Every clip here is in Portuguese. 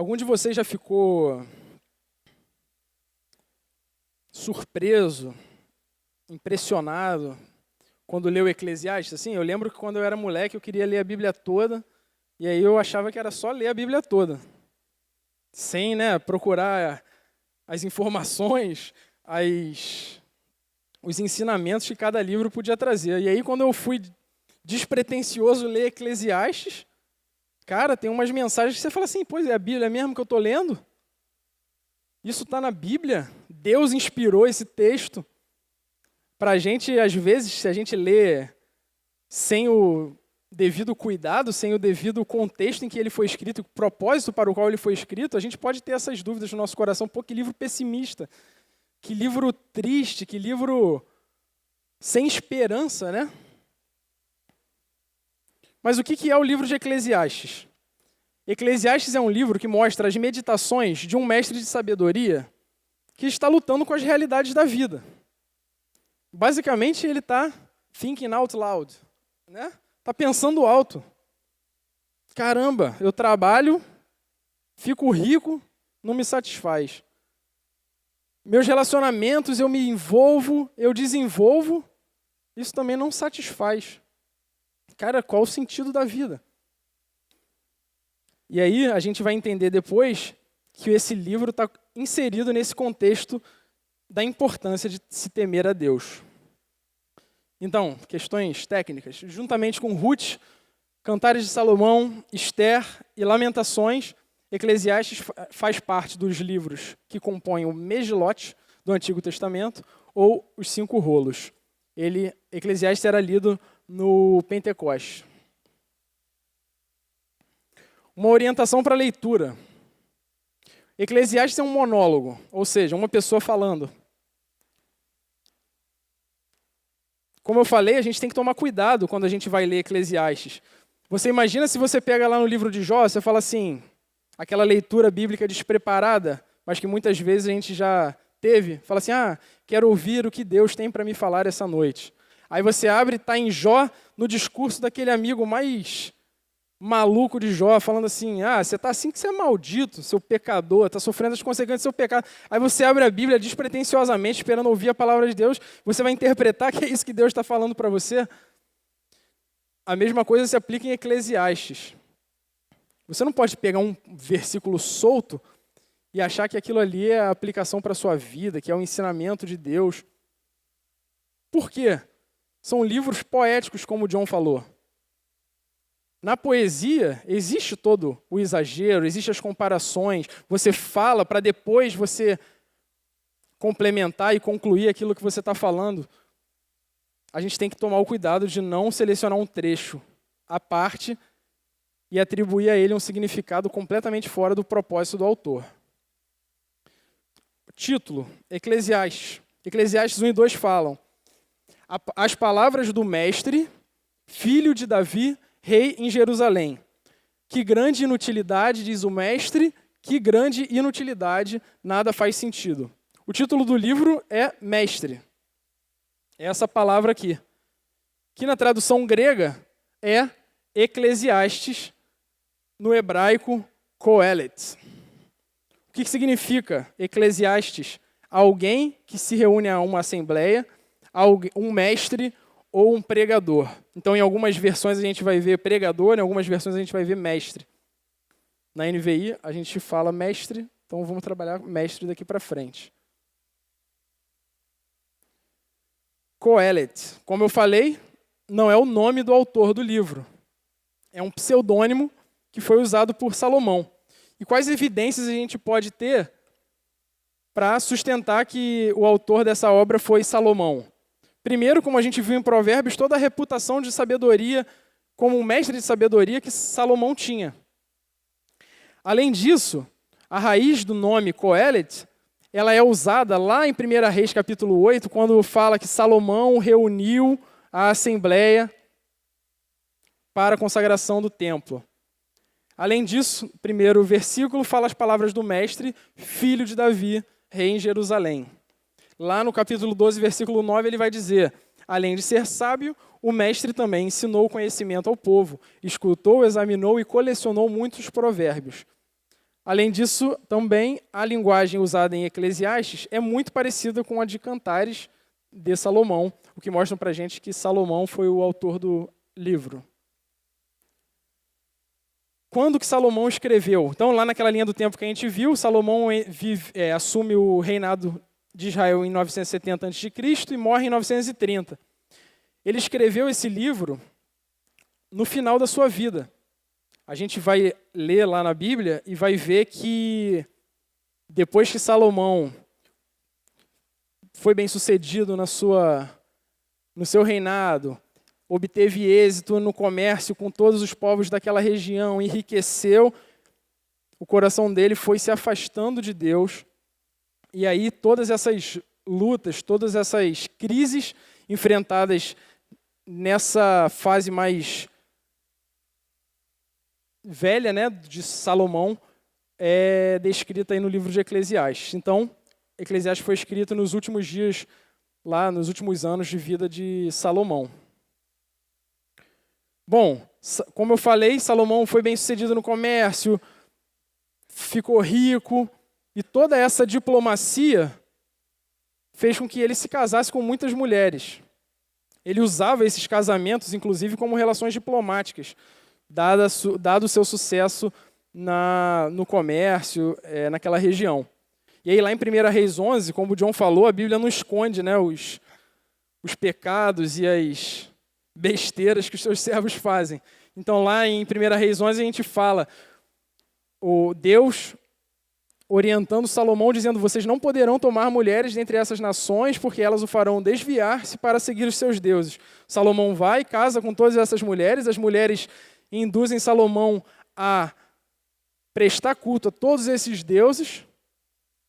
Algum de vocês já ficou surpreso, impressionado, quando leu Eclesiastes? Assim, eu lembro que quando eu era moleque eu queria ler a Bíblia toda, e aí eu achava que era só ler a Bíblia toda, sem, procurar as informações, os ensinamentos que cada livro podia trazer. E aí quando eu fui despretensioso ler Eclesiastes, cara, tem umas mensagens que você fala assim, pois é a Bíblia mesmo que eu estou lendo? Isso está na Bíblia? Deus inspirou esse texto para a gente, às vezes, se a gente lê sem o devido cuidado, sem o devido contexto em que ele foi escrito, o propósito para o qual ele foi escrito, a gente pode ter essas dúvidas no nosso coração. Pô, que livro pessimista, que livro triste, que livro sem esperança, né? Mas o que é o livro de Eclesiastes? Eclesiastes é um livro que mostra as meditações de um mestre de sabedoria que está lutando com as realidades da vida. Basicamente, ele está thinking out loud, né? Está pensando alto. Caramba, eu trabalho, fico rico, não me satisfaz. Meus relacionamentos, eu me envolvo, eu desenvolvo, isso também não satisfaz. Cara, qual o sentido da vida? E aí a gente vai entender depois que esse livro está inserido nesse contexto da importância de se temer a Deus. Então, questões técnicas. Juntamente com Ruth, Cantares de Salomão, Esther e Lamentações, Eclesiastes faz parte dos livros que compõem o Megilote do Antigo Testamento ou os 5 rolos. Eclesiastes era lido no Pentecostes. Uma orientação para a leitura. Eclesiastes é um monólogo, ou seja, uma pessoa falando. Como eu falei, a gente tem que tomar cuidado quando a gente vai ler Eclesiastes. Você imagina se você pega lá no livro de Jó, você fala assim, aquela leitura bíblica despreparada, mas que muitas vezes a gente já teve, fala assim, quero ouvir o que Deus tem para me falar essa noite. Aí você abre e está em Jó, no discurso daquele amigo mais maluco de Jó, falando assim, você está assim que você é maldito, seu pecador, está sofrendo as consequências do seu pecado. Aí você abre a Bíblia despretensiosamente, esperando ouvir a palavra de Deus, você vai interpretar que é isso que Deus está falando para você. A mesma coisa se aplica em Eclesiastes. Você não pode pegar um versículo solto e achar que aquilo ali é a aplicação para a sua vida, que é o ensinamento de Deus. Por quê? São livros poéticos, como o John falou. Na poesia, existe todo o exagero, existem as comparações. Você fala para depois você complementar e concluir aquilo que você está falando. A gente tem que tomar o cuidado de não selecionar um trecho à parte e atribuir a ele um significado completamente fora do propósito do autor. Título, Eclesiastes. Eclesiastes 1 e 2 falam: as palavras do mestre, filho de Davi, rei em Jerusalém. Que grande inutilidade, diz o mestre, que grande inutilidade, nada faz sentido. O título do livro é Mestre. É essa palavra aqui, que na tradução grega é Eclesiastes, no hebraico Coelet. O que significa Eclesiastes? Alguém que se reúne a uma assembleia, um mestre ou um pregador. Então, em algumas versões a gente vai ver pregador, em algumas versões a gente vai ver mestre. Na NVI a gente fala mestre, então vamos trabalhar mestre daqui para frente. Coelet, como eu falei, não é o nome do autor do livro. É um pseudônimo que foi usado por Salomão. E quais evidências a gente pode ter para sustentar que o autor dessa obra foi Salomão? Primeiro, como a gente viu em Provérbios, toda a reputação de sabedoria, como um mestre de sabedoria que Salomão tinha. Além disso, a raiz do nome Coelet, ela é usada lá em 1 Reis capítulo 8, quando fala que Salomão reuniu a assembleia para a consagração do templo. Além disso, o primeiro versículo fala as palavras do mestre, filho de Davi, rei em Jerusalém. Lá no capítulo 12, versículo 9, ele vai dizer: além de ser sábio, o mestre também ensinou o conhecimento ao povo, escutou, examinou e colecionou muitos provérbios. Além disso, também a linguagem usada em Eclesiastes é muito parecida com a de Cantares de Salomão, o que mostra para a gente que Salomão foi o autor do livro. Quando que Salomão escreveu? Então, lá naquela linha do tempo que a gente viu, Salomão assume o reinado de Israel em 970 a.C. e morre em 930. Ele escreveu esse livro no final da sua vida. A gente vai ler lá na Bíblia e vai ver que depois que Salomão foi bem sucedido no seu reinado, obteve êxito no comércio com todos os povos daquela região, enriqueceu, o coração dele foi se afastando de Deus. E aí todas essas lutas, todas essas crises enfrentadas nessa fase mais velha, né, de Salomão, é descrita aí no livro de Eclesiastes. Então, Eclesiastes foi escrito nos últimos dias, lá nos últimos anos de vida de Salomão. Bom, como eu falei, Salomão foi bem sucedido no comércio, ficou rico, e toda essa diplomacia fez com que ele se casasse com muitas mulheres. Ele usava esses casamentos, inclusive, como relações diplomáticas, dado o seu sucesso no comércio, naquela região. E aí, lá em 1 Reis 11, como o John falou, a Bíblia não esconde, né, os pecados e as besteiras que os seus servos fazem. Então, lá em 1 Reis 11, a gente fala, o Deus orientando Salomão, dizendo, vocês não poderão tomar mulheres dentre essas nações, porque elas o farão desviar-se para seguir os seus deuses. Salomão vai, casa com todas essas mulheres, as mulheres induzem Salomão a prestar culto a todos esses deuses,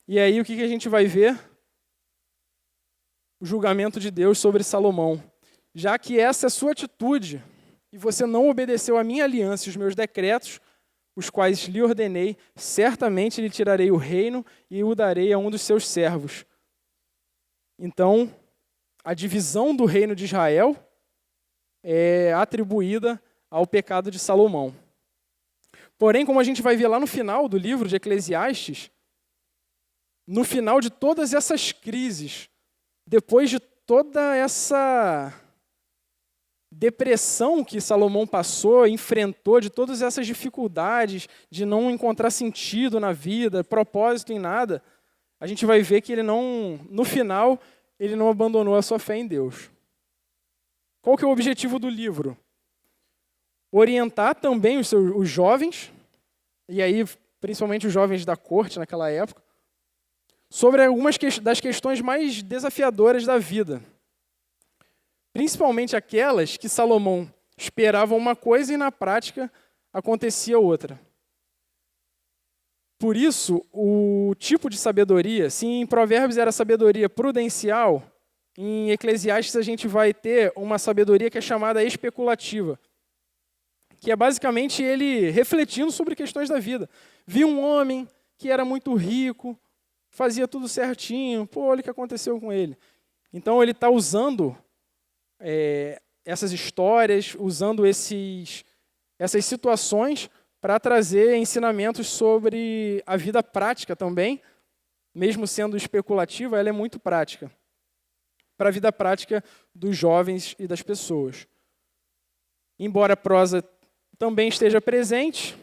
e aí o que a gente vai ver? O julgamento de Deus sobre Salomão. Já que essa é a sua atitude, e você não obedeceu à minha aliança e os meus decretos, os quais lhe ordenei, certamente lhe tirarei o reino e o darei a um dos seus servos. Então, a divisão do reino de Israel é atribuída ao pecado de Salomão. Porém, como a gente vai ver lá no final do livro de Eclesiastes, no final de todas essas crises, depois de toda essa depressão que Salomão passou, enfrentou, de todas essas dificuldades, de não encontrar sentido na vida, propósito em nada, a gente vai ver que ele não, no final, ele não abandonou a sua fé em Deus. Qual que é o objetivo do livro? Orientar também os jovens, e aí principalmente os jovens da corte naquela época, sobre algumas das questões mais desafiadoras da vida. Principalmente aquelas que Salomão esperava uma coisa e na prática acontecia outra. Por isso, o tipo de sabedoria, se em Provérbios era sabedoria prudencial, em Eclesiastes a gente vai ter uma sabedoria que é chamada especulativa, que é basicamente ele refletindo sobre questões da vida. Viu um homem que era muito rico, fazia tudo certinho, olha o que aconteceu com ele. Então ele está usando essas histórias, usando essas situações para trazer ensinamentos sobre a vida prática também, mesmo sendo especulativa, ela é muito prática, para a vida prática dos jovens e das pessoas. Embora a prosa também esteja presente,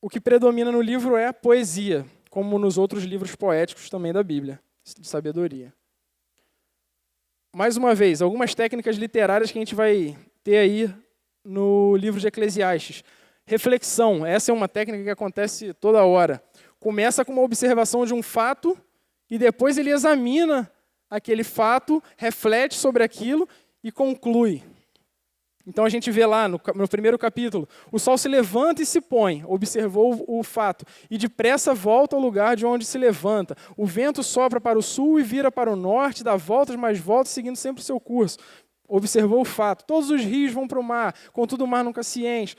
o que predomina no livro é a poesia, como nos outros livros poéticos também da Bíblia, de sabedoria. Mais uma vez, algumas técnicas literárias que a gente vai ter aí no livro de Eclesiastes. Reflexão, essa é uma técnica que acontece toda hora. Começa com uma observação de um fato e depois ele examina aquele fato, reflete sobre aquilo e conclui. Então a gente vê lá no primeiro capítulo, o sol se levanta e se põe, observou o fato, e depressa volta ao lugar de onde se levanta. O vento sopra para o sul e vira para o norte, dá voltas mais voltas, seguindo sempre o seu curso. Observou o fato. Todos os rios vão para o mar, contudo o mar nunca se enche.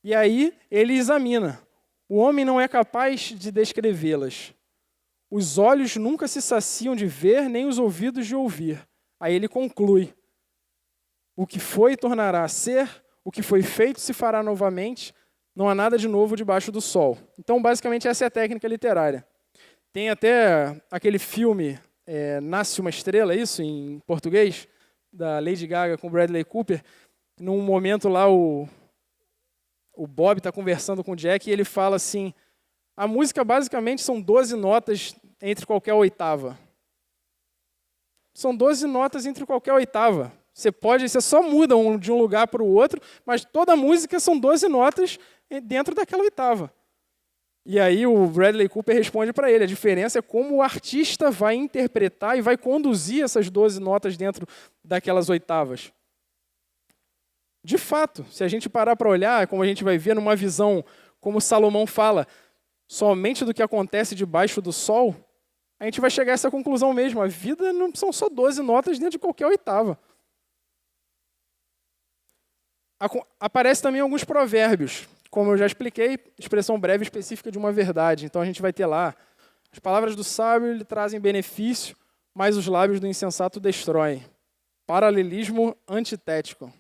E aí ele examina. O homem não é capaz de descrevê-las. Os olhos nunca se saciam de ver, nem os ouvidos de ouvir. Aí ele conclui. O que foi tornará a ser, o que foi feito se fará novamente, Não há nada de novo debaixo do sol. Então, basicamente, essa é a técnica literária. Tem até aquele filme, Nasce uma Estrela, isso em português, da Lady Gaga com Bradley Cooper. Num momento lá, o Bob está conversando com o Jack e ele fala assim, a música basicamente são 12 notas entre qualquer oitava. São 12 notas entre qualquer oitava. Você só muda de um lugar para o outro, mas toda música são 12 notas dentro daquela oitava. E aí o Bradley Cooper responde para ele, a diferença é como o artista vai interpretar e vai conduzir essas 12 notas dentro daquelas oitavas. De fato, se a gente parar para olhar, como a gente vai ver numa visão, como Salomão fala, somente do que acontece debaixo do sol, a gente vai chegar a essa conclusão mesmo. A vida não são só 12 notas dentro de qualquer oitava. Aparece também alguns provérbios. Como eu já expliquei, expressão breve e específica de uma verdade. Então a gente vai ter lá, as palavras do sábio lhe trazem benefício, mas os lábios do insensato destroem. Paralelismo antitético.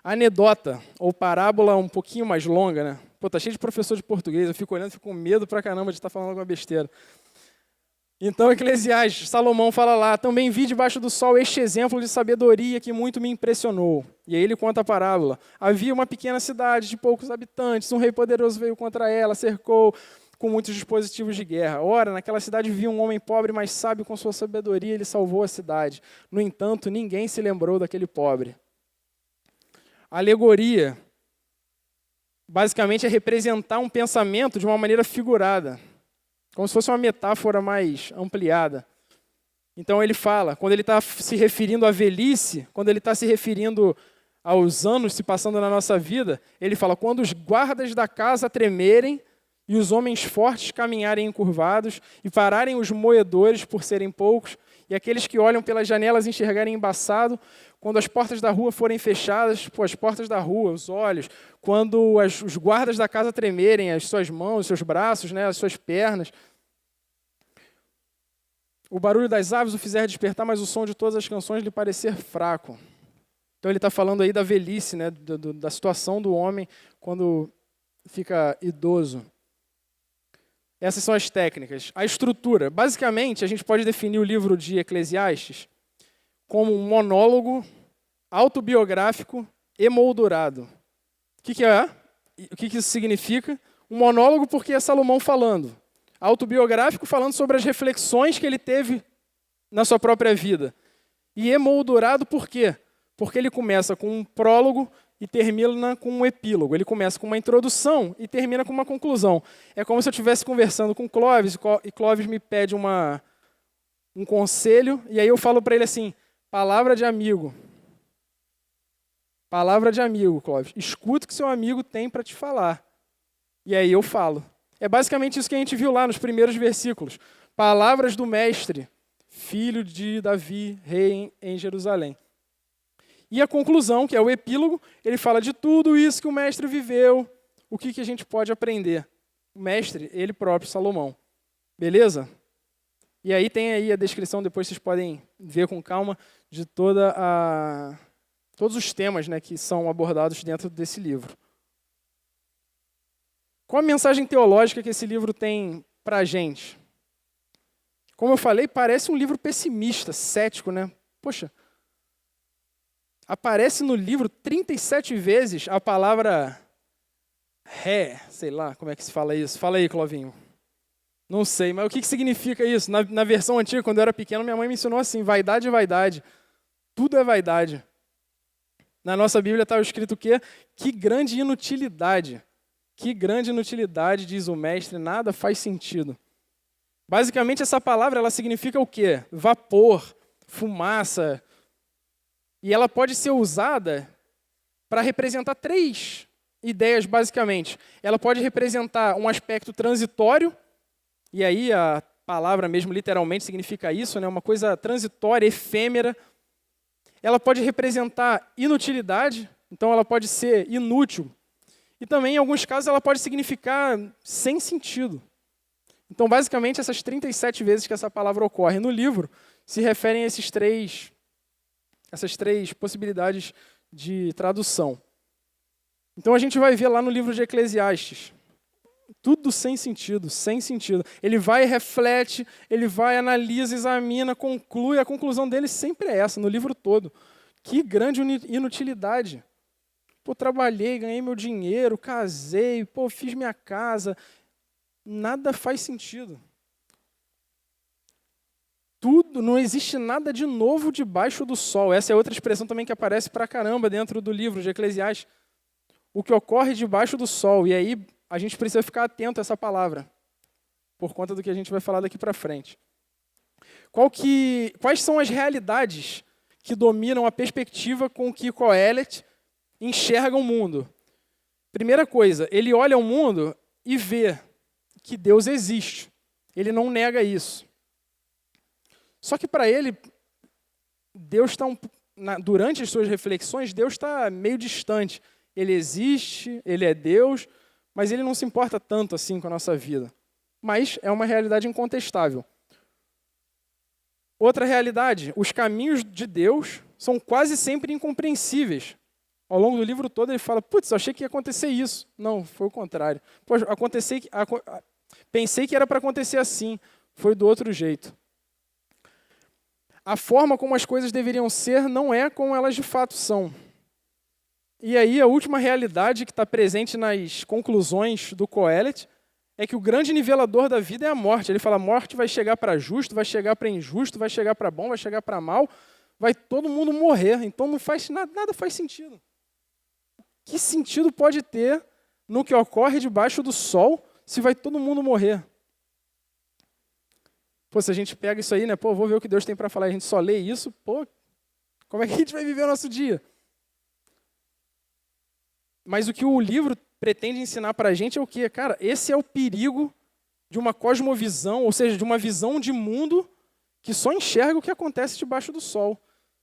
Anedota, ou parábola um pouquinho mais longa, né? Pô, tá cheio de professor de português, eu fico olhando e fico com medo pra caramba de estar falando alguma besteira. Então, Eclesiastes, Salomão fala lá, também vi debaixo do sol este exemplo de sabedoria que muito me impressionou. E aí ele conta a parábola. Havia uma pequena cidade de poucos habitantes, um rei poderoso veio contra ela, cercou com muitos dispositivos de guerra. Ora, naquela cidade vivia um homem pobre, mas sábio com sua sabedoria, ele salvou a cidade. No entanto, ninguém se lembrou daquele pobre. Alegoria, basicamente, é representar um pensamento de uma maneira figurada, como se fosse uma metáfora mais ampliada. Então ele fala, quando ele está se referindo à velhice, quando ele está se referindo aos anos se passando na nossa vida, ele fala, quando os guardas da casa tremerem e os homens fortes caminharem encurvados e pararem os moedores por serem poucos e aqueles que olham pelas janelas enxergarem embaçado, quando as portas da rua forem fechadas, as portas da rua, os olhos, quando os guardas da casa tremerem, as suas mãos, os seus braços, né, as suas pernas, o barulho das aves o fizer despertar, mas o som de todas as canções lhe parecer fraco. Então ele está falando aí da velhice, né, da situação do homem quando fica idoso. Essas são as técnicas. A estrutura. Basicamente, a gente pode definir o livro de Eclesiastes como um monólogo autobiográfico emoldurado. O que é? O que isso significa? Um monólogo porque é Salomão falando. Autobiográfico falando sobre as reflexões que ele teve na sua própria vida. E emoldurado por quê? Porque ele começa com um prólogo e termina com um epílogo. Ele começa com uma introdução e termina com uma conclusão. É como se eu estivesse conversando com Clóvis e Clóvis me pede um conselho e aí eu falo para ele assim, palavra de amigo. Palavra de amigo, Clóvis. Escuta o que seu amigo tem para te falar. E aí eu falo. É basicamente isso que a gente viu lá nos primeiros versículos. Palavras do mestre, filho de Davi, rei em Jerusalém. E a conclusão, que é o epílogo, ele fala de tudo isso que o mestre viveu, o que a gente pode aprender. O mestre, ele próprio, Salomão. Beleza? E aí tem aí a descrição, depois vocês podem ver com calma, de todos os temas, né, que são abordados dentro desse livro. Qual a mensagem teológica que esse livro tem para a gente? Como eu falei, parece um livro pessimista, cético, né? Poxa, aparece no livro 37 vezes a palavra sei lá, como é que se fala isso? Fala aí, Clovinho. Não sei, mas o que significa isso? Na versão antiga, quando eu era pequeno, minha mãe me ensinou assim, vaidade é vaidade. Tudo é vaidade. Na nossa Bíblia estava escrito o quê? Que grande inutilidade. Que grande inutilidade, diz o mestre, nada faz sentido. Basicamente, essa palavra ela significa o quê? Vapor, fumaça. E ela pode ser usada para representar 3 ideias, basicamente. Ela pode representar um aspecto transitório, e aí a palavra mesmo literalmente significa isso, né? Uma coisa transitória, efêmera. Ela pode representar inutilidade, então ela pode ser inútil. E também, em alguns casos, ela pode significar sem sentido. Então, basicamente, essas 37 vezes que essa palavra ocorre no livro se referem a essas três possibilidades de tradução. Então a gente vai ver lá no livro de Eclesiastes, tudo sem sentido, sem sentido. Ele vai, reflete, ele vai, analisa, examina, conclui. A conclusão dele sempre é essa, no livro todo. Que grande inutilidade. Pô, trabalhei, ganhei meu dinheiro, casei, pô, fiz minha casa. Nada faz sentido. Tudo, não existe nada de novo debaixo do sol. Essa é outra expressão também que aparece pra caramba dentro do livro de Eclesiastes. O que ocorre debaixo do sol. E aí a gente precisa ficar atento a essa palavra, por conta do que a gente vai falar daqui para frente. Quais são as realidades que dominam a perspectiva com que Qoheleth enxerga o mundo? Primeira coisa, ele olha o mundo e vê que Deus existe. Ele não nega isso. Só que para ele, Deus está durante as suas reflexões, Deus está meio distante. Ele existe, ele é Deus, mas ele não se importa tanto assim com a nossa vida. Mas é uma realidade incontestável. Outra realidade, os caminhos de Deus são quase sempre incompreensíveis. Ao longo do livro todo ele fala, putz, achei que ia acontecer isso. Não, foi o contrário. Poxa, pensei que era para acontecer assim, foi do outro jeito. A forma como as coisas deveriam ser não é como elas de fato são. E aí a última realidade que está presente nas conclusões do Qoheleth é que o grande nivelador da vida é a morte. Ele fala, a morte vai chegar para justo, vai chegar para injusto, vai chegar para bom, vai chegar para mal, vai todo mundo morrer. Então não faz nada faz sentido. Que sentido pode ter no que ocorre debaixo do sol se vai todo mundo morrer? Pô, se a gente pega isso aí, né? Pô, vou ver o que Deus tem para falar, a gente só lê isso, pô, como é que a gente vai viver o nosso dia? Mas o que o livro pretende ensinar para a gente é o quê? Cara, esse é o perigo de uma cosmovisão, ou seja, de uma visão de mundo que só enxerga o que acontece debaixo do sol.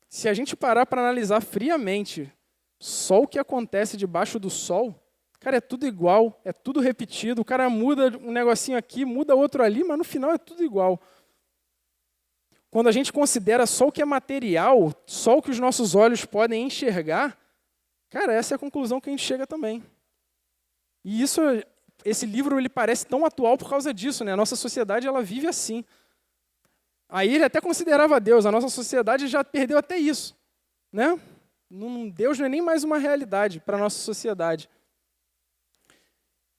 Se a gente parar para analisar friamente só o que acontece debaixo do sol, cara, é tudo igual, é tudo repetido, o cara muda um negocinho aqui, muda outro ali, mas no final é tudo igual. Quando a gente considera só o que é material, só o que os nossos olhos podem enxergar, cara, essa é a conclusão que a gente chega também. E esse livro ele parece tão atual por causa disso, né? A nossa sociedade ela vive assim. Aí ele até considerava Deus, a nossa sociedade já perdeu até isso, né? Deus não é nem mais uma realidade para a nossa sociedade.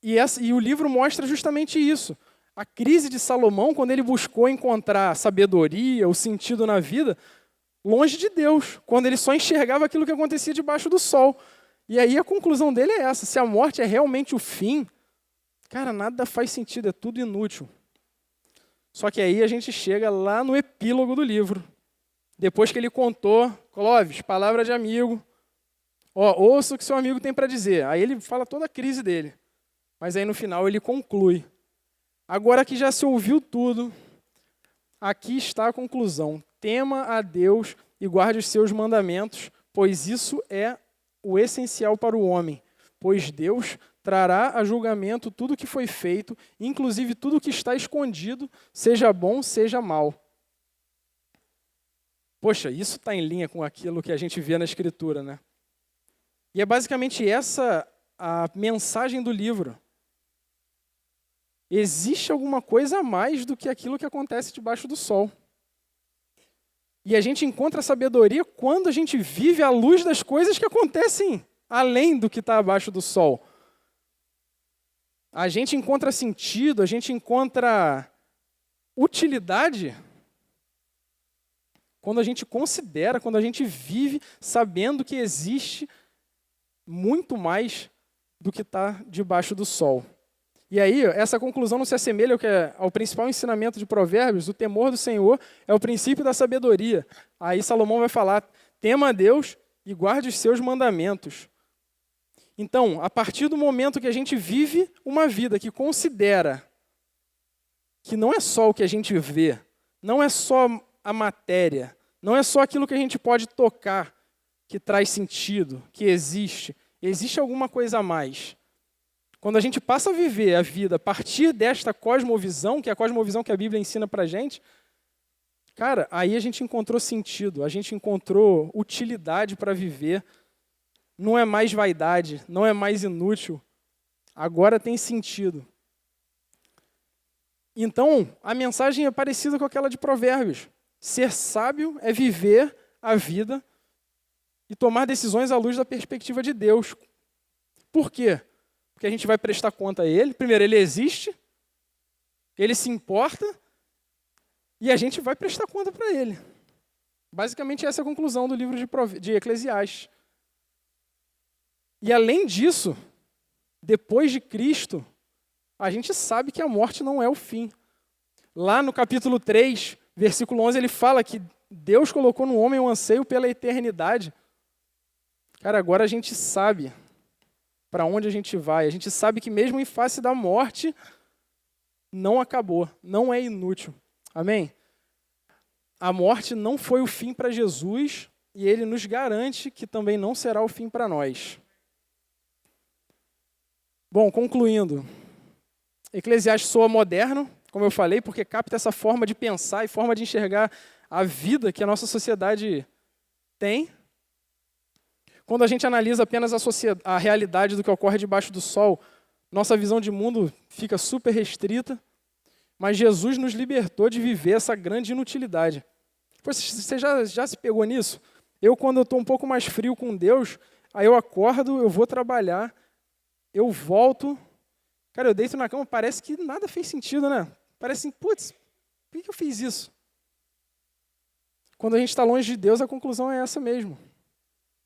E o livro mostra justamente isso. A crise de Salomão, quando ele buscou encontrar sabedoria, o sentido na vida, longe de Deus, quando ele só enxergava aquilo que acontecia debaixo do sol. E aí a conclusão dele é essa, se a morte é realmente o fim, cara, nada faz sentido, é tudo inútil. Só que aí a gente chega lá no epílogo do livro. Depois que ele contou, Clóvis, palavra de amigo, ouça o que seu amigo tem para dizer. Aí ele fala toda a crise dele. Mas aí no final ele conclui. Agora que já se ouviu tudo, aqui está a conclusão. Tema a Deus e guarde os seus mandamentos, pois isso é o essencial para o homem. Pois Deus trará a julgamento tudo o que foi feito, inclusive tudo o que está escondido, seja bom, seja mal. Poxa, isso está em linha com aquilo que a gente vê na Escritura, né? E é basicamente essa a mensagem do livro. Existe alguma coisa a mais do que aquilo que acontece debaixo do sol. E a gente encontra sabedoria quando a gente vive à luz das coisas que acontecem além do que está abaixo do sol. A gente encontra sentido, a gente encontra utilidade quando a gente considera, quando a gente vive sabendo que existe muito mais do que está debaixo do sol. E aí, essa conclusão não se assemelha ao principal ensinamento de Provérbios, o temor do Senhor é o princípio da sabedoria. Aí Salomão vai falar, tema a Deus e guarde os seus mandamentos. Então, a partir do momento que a gente vive uma vida que considera que não é só o que a gente vê, não é só a matéria, não é só aquilo que a gente pode tocar que traz sentido, que existe alguma coisa a mais. Quando a gente passa a viver a vida a partir desta cosmovisão, que é a cosmovisão que a Bíblia ensina para a gente, cara, aí a gente encontrou sentido, a gente encontrou utilidade para viver não é mais vaidade, não é mais inútil, agora tem sentido. Então, a mensagem é parecida com aquela de Provérbios. Ser sábio é viver a vida e tomar decisões à luz da perspectiva de Deus. Por quê? Porque a gente vai prestar conta a Ele. Primeiro, Ele existe, Ele se importa e a gente vai prestar conta para Ele. Basicamente, essa é a conclusão do livro de Eclesiastes. E além disso, depois de Cristo, a gente sabe que a morte não é o fim. Lá no capítulo 3, versículo 11, ele fala que Deus colocou no homem um anseio pela eternidade. Cara, agora a gente sabe para onde a gente vai. A gente sabe que mesmo em face da morte, não acabou, não é inútil. Amém? A morte não foi o fim para Jesus e Ele nos garante que também não será o fim para nós. Bom, concluindo. Eclesiastes soa moderno, como eu falei, porque capta essa forma de pensar e forma de enxergar a vida que a nossa sociedade tem. Quando a gente analisa apenas a realidade do que ocorre debaixo do sol, nossa visão de mundo fica super restrita, mas Jesus nos libertou de viver essa grande inutilidade. Você já se pegou nisso? Quando eu estou um pouco mais frio com Deus, aí eu acordo, eu vou trabalhar, eu volto, cara, eu deito na cama, parece que nada fez sentido, né? Parece assim, putz, por que eu fiz isso? Quando a gente está longe de Deus, a conclusão é essa mesmo.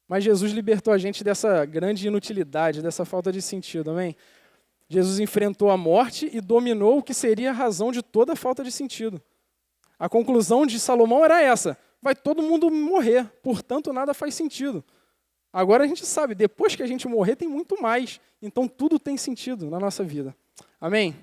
Mas Jesus libertou a gente dessa grande inutilidade, dessa falta de sentido, amém? Jesus enfrentou a morte e dominou o que seria a razão de toda a falta de sentido. A conclusão de Salomão era essa: vai todo mundo morrer, portanto nada faz sentido. Agora a gente sabe, depois que a gente morrer tem muito mais, então tudo tem sentido na nossa vida. Amém?